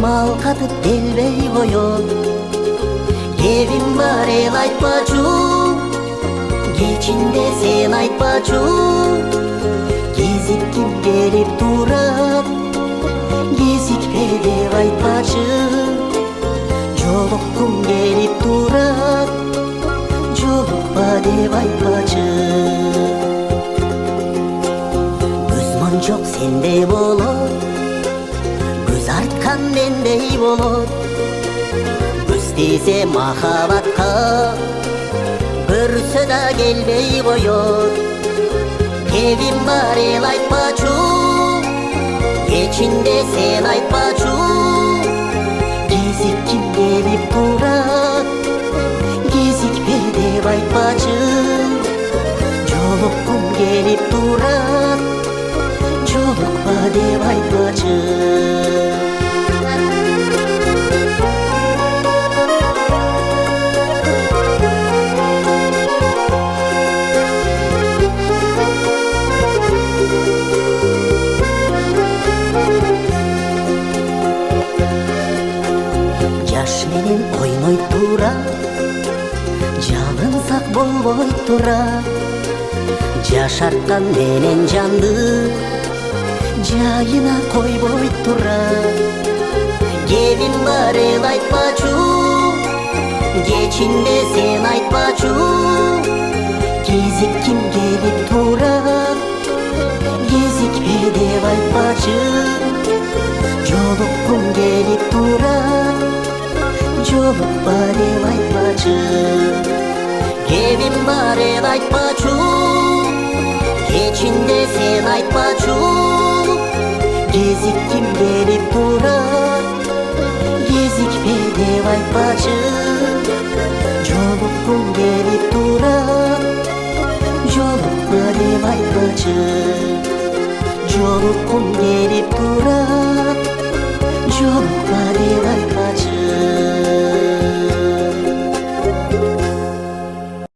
mal katıp gelbey koyun. Evim var el aytmacı, geçinde sen aytmacı. Gezip kim gelip durar, gezikpe dep aytmacı. Jolukkum gelip durar, jolukpa dep aytmacı. Göz çok sendey bolor, göz artkan mendey bolor. Göz tiyse mahabatqa, görse da gelbey koyur. Evim var el aytmacı, geçinde sen aytmacı. Gezik kim gelip durar, gezikpe dep aytmacı. Jolukkum gelip durar, jolukpa dep aytmacı. Жаш менен ойной тура, жалынсак болбой тура. Жашарткан менен жанды жайына койбой тура. Кебим бар эл айтпачу, кечинде сен айтпачу. Кезик ким келип турар, кезикпе деп айтпачы. Жолуккум келип турар, jolukpa dep aytmacı. Kebim var el aytmacı, geçinde sen aytmacı. Gezik kim gelip durar, gezikpe dep aytmacı. Jolukkum gelip durar, jolukpa dep aytmacı. Jolukkum gelip durar, jolukpa dep aytmacı.